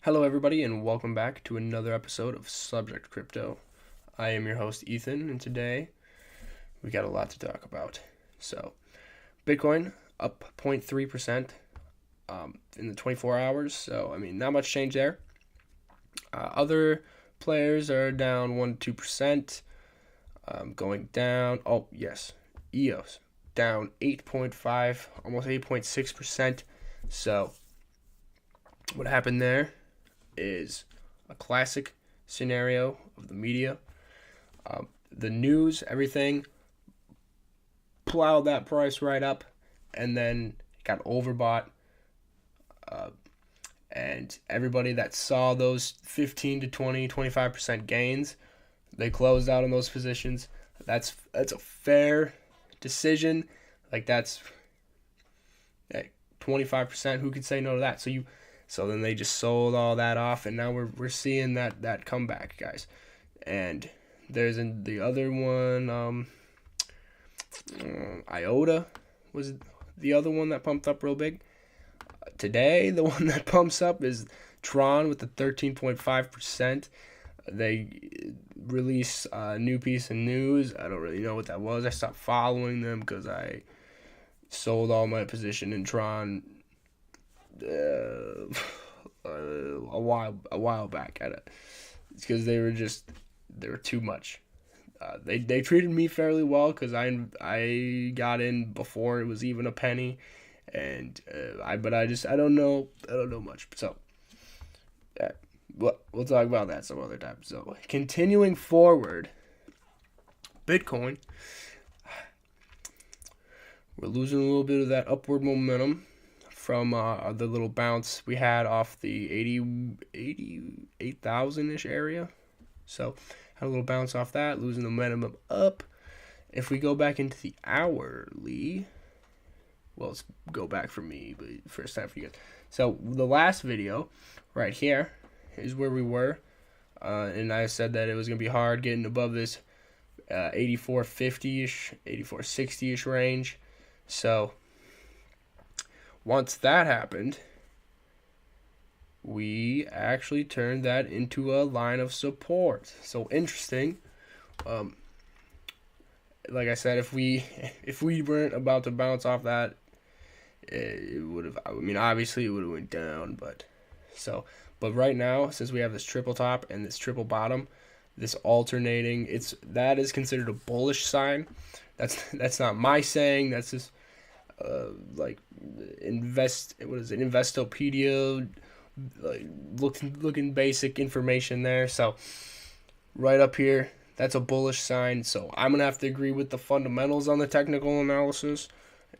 Hello, everybody, and welcome back to another episode of Subject Crypto. I am your host, Ethan, and today we got a lot to talk about. So, Bitcoin up 0.3% in the 24 hours, so not much change there. Other players are down 1 to 2%, going down. Oh, yes, EOS down 8.5, almost 8.6%. So, what happened there is a classic scenario of the media. The news, everything, plowed that price right up, and then it got overbought. And everybody that saw those 15 to 20, 25% gains, they closed out on those positions. That's a fair decision. Like, that's 25%. Who could say no to that? So then they just sold all that off, and now we're seeing that comeback, guys. And there's the other one, IOTA was the other one that pumped up real big. Today, the one that pumps up is Tron with the 13.5%. They released a new piece of news. I don't really know what that was. I stopped following them because I sold all my position in Tron a while back. It's because they were too much. They treated me fairly well because I got in before it was even a penny, and I don't know much. So we'll talk about that some other time. So continuing forward, Bitcoin, we're losing a little bit of that upward momentum from the little bounce we had off the 88,000-ish area. So had a little bounce off that, losing the momentum up. If we go back into the hourly, well, let's go back for me, but first time for you guys. So the last video right here is where we were, and I said that it was going to be hard getting above this 84.50-ish, 84.60-ish range. So once that happened, we actually turned that into a line of support. So interesting. Like I said, if we weren't about to bounce off that, it would have. Obviously it would have went down, but right now, since we have this triple top and this triple bottom, this alternating, that is considered a bullish sign. That's not my saying. That's just Investopedia, like looking basic information there. So right up here, that's a bullish sign. So I'm gonna have to agree with the fundamentals on the technical analysis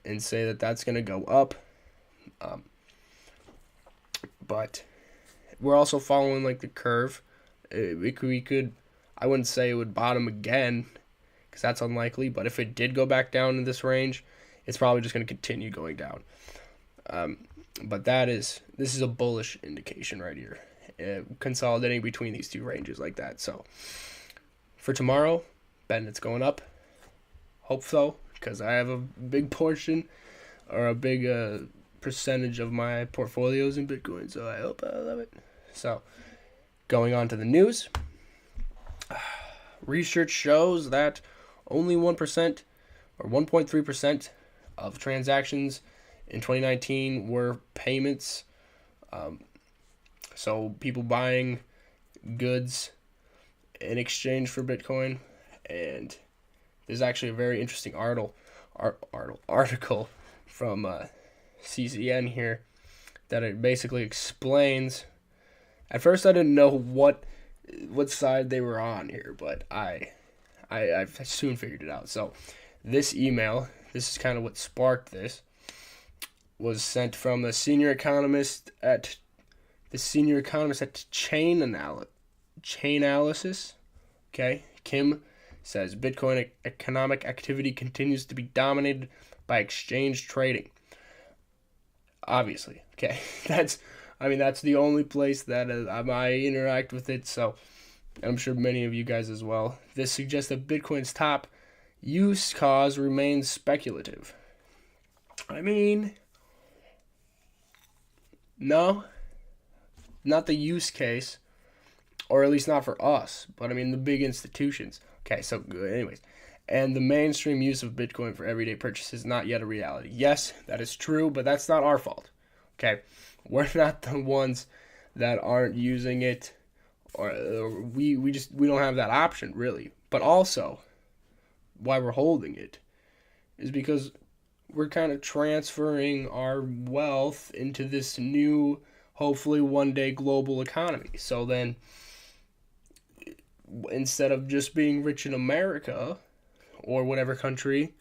and say that that's gonna go up. But we're also following like the curve. We could I wouldn't say it would bottom again, because that's unlikely. But if it did go back down in this range, it's probably just going to continue going down. But this is a bullish indication right here, consolidating between these two ranges like that. So for tomorrow, betting it's going up. Hope so, because I have a big portion or a big percentage of my portfolios in Bitcoin. So I hope I love it. So going on to the news. Research shows that only 1% or 1.3% of transactions in 2019 were payments. So people buying goods in exchange for Bitcoin. And there's actually a very interesting article from CCN here that it basically explains. At first I didn't know what side they were on here, but I soon figured it out. So this email, this is kind of what sparked this, was sent from the senior economist at Chain Analysis. Okay, Kim says Bitcoin economic activity continues to be dominated by exchange trading. Obviously, okay, that's the only place that I interact with it. So, and I'm sure many of you guys as well. This suggests that Bitcoin's top use cause remains speculative. No, not the use case, or at least not for us, but I mean the big institutions. Okay, so anyways, and the mainstream use of Bitcoin for everyday purchases is not yet a reality. Yes, that is true, but that's not our fault. Okay, we're not the ones that aren't using it, or we don't have that option really. But also, why we're holding it is because we're kind of transferring our wealth into this new, hopefully one day, global economy. So then, instead of just being rich in America or whatever country,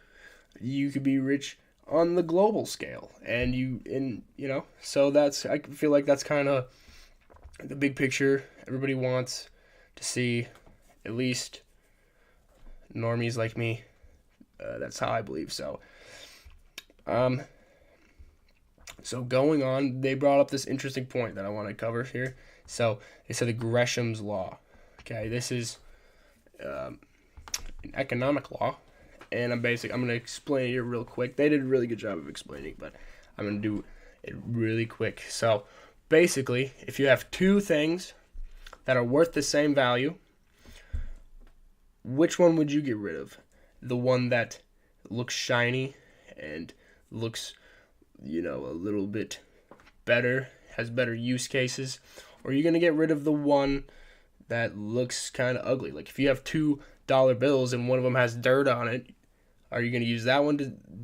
you could be rich on the global scale. And so I feel like that's kind of the big picture everybody wants to see, at least normies like me. That's how I believe. So going on, they brought up this interesting point that I want to cover here. So they said the Gresham's law. Okay, this is an economic law, and I'm going to explain it here real quick. They did a really good job of explaining, but I'm going to do it really quick. So basically, if you have two things that are worth the same value, which one would you get rid of? The one that looks shiny and looks, a little bit better, has better use cases, or are you going to get rid of the one that looks kind of ugly? Like if you have $2 bills and one of them has dirt on it, are you going to use that one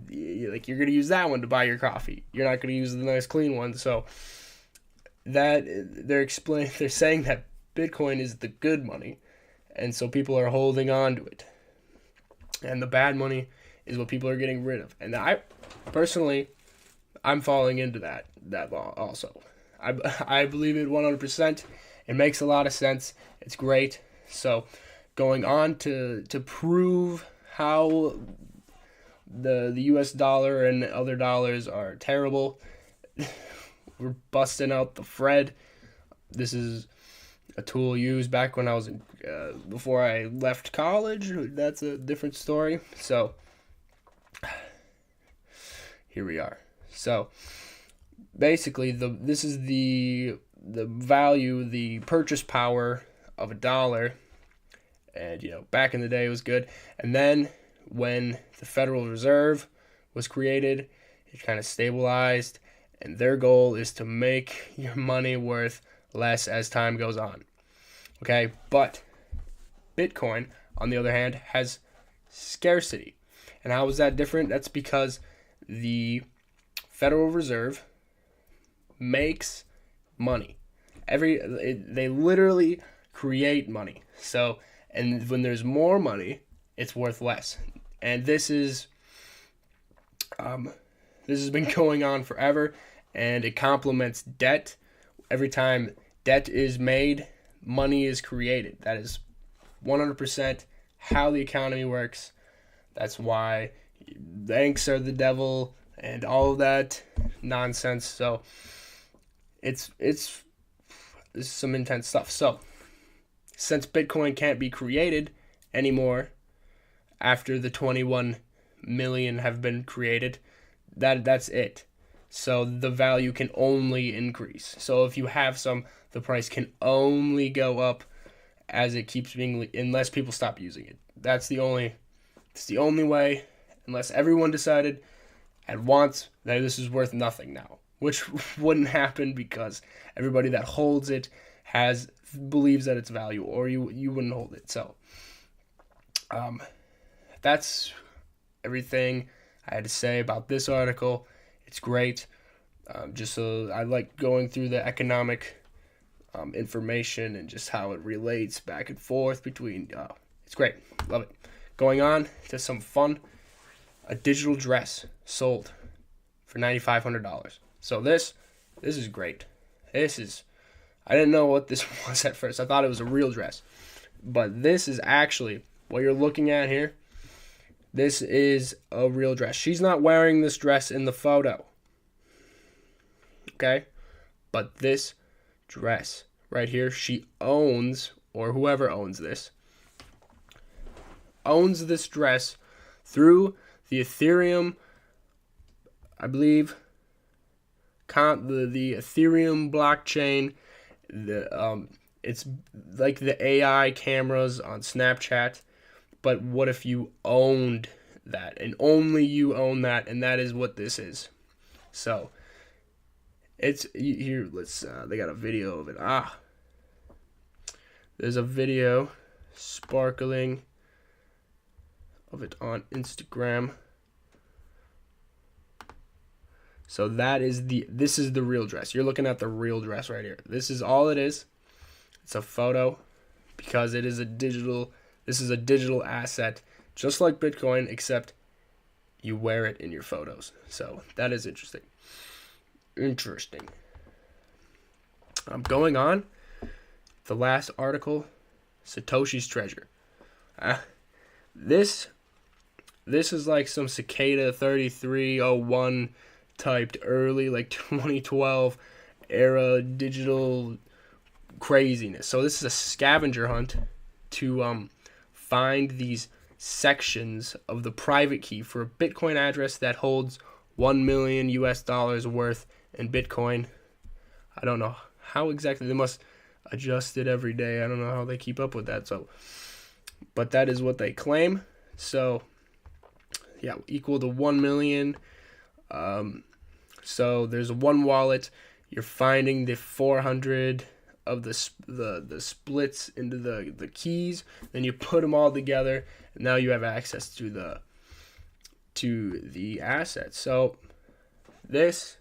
you're going to use that one to buy your coffee? You're not going to use the nice clean one. So that they're saying that Bitcoin is the good money, and so people are holding on to it, and the bad money is what people are getting rid of. And I personally, I'm falling into that law also. I believe it 100%. It makes a lot of sense. It's great. So going on to prove how the US dollar and other dollars are terrible, we're busting out the Fred. This is a tool used back when I was before I left college. That's a different story. So here we are. So basically, this is the value, the purchase power of a dollar, and back in the day it was good. And then when the Federal Reserve was created, it kind of stabilized, and their goal is to make your money worth less as time goes on. Okay, but Bitcoin, on the other hand, has scarcity. And how is that different? That's because the Federal Reserve makes money. They literally create money. So, and when there's more money, it's worth less. And this has been going on forever, and it complements debt. Every time debt is made, money is created. That is 100% how the economy works. That's why banks are the devil and all of that nonsense. So this is some intense stuff. So since Bitcoin can't be created anymore after the 21 million have been created, that's it. So the value can only increase. So if you have some, the price can only go up as it keeps being, unless people stop using it. It's the only way, unless everyone decided at once that this is worth nothing now, which wouldn't happen because everybody that holds it believes that it's value, or you wouldn't hold it. So that's everything I had to say about this article. It's great. Just so I like going through the economic information and just how it relates back and forth between. It's great. Love it. Going on to some fun. A digital dress sold for $9,500. So this is great. I didn't know what this was at first. I thought it was a real dress. But this is actually what you're looking at here. This is a real dress. She's not wearing this dress in the photo. Okay? But this dress right here, she owns, or whoever owns this dress through the Ethereum, I believe, the Ethereum blockchain. It's like the AI cameras on Snapchat, but what if you owned that and only you own that, and that is what this is. So it's here. Let's. They got a video of it. There's a video sparkling of it on Instagram. So this is the real dress. You're looking at the real dress right here. This is all it is. It's a photo because it is this is a digital asset, just like Bitcoin, except you wear it in your photos. So that is interesting. I'm going on the last article, Satoshi's treasure. This is like some Cicada 3301 typed early, like 2012 era digital craziness. So this is a scavenger hunt to find these sections of the private key for a Bitcoin address that holds $1 million worth in Bitcoin. I don't know how exactly. They must adjust it every day. I don't know how they keep up with that. So, but that is what they claim. So, yeah, equal to 1 million. So there's one wallet. You're finding the 400 of the splits into the keys. Then you put them all together, and now you have access to the assets. So this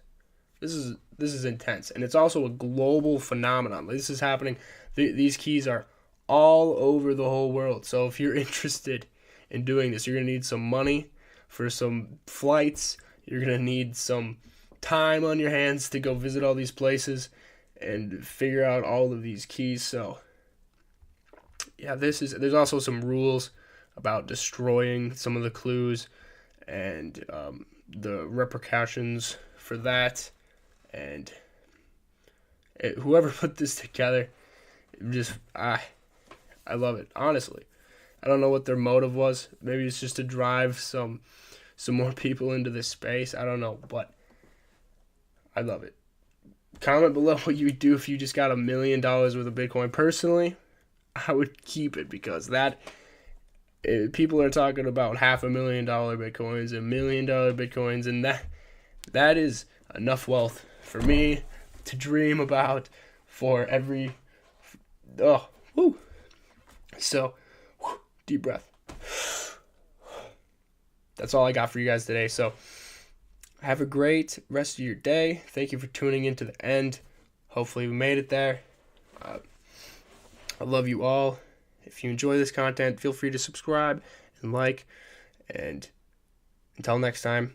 is intense, and it's also a global phenomenon. This is happening. These keys are all over the whole world. So if you're interested in doing this, you're gonna need some money for some flights. You're gonna need some time on your hands to go visit all these places and figure out all of these keys. So yeah, there's also some rules about destroying some of the clues and the repercussions for that. And whoever put this together, I love it, honestly. I don't know what their motive was. Maybe it's just to drive some more people into this space. I don't know, but I love it. Comment below what you would do if you just got $1 million worth of Bitcoin. Personally, I would keep it, because people are talking about $500,000 Bitcoins, $1 million Bitcoins, and that is enough wealth for me to dream about for every. So, deep breath. That's all I got for you guys today. So, have a great rest of your day. Thank you for tuning in to the end. Hopefully we made it there. I love you all. If you enjoy this content, feel free to subscribe and like. And until next time,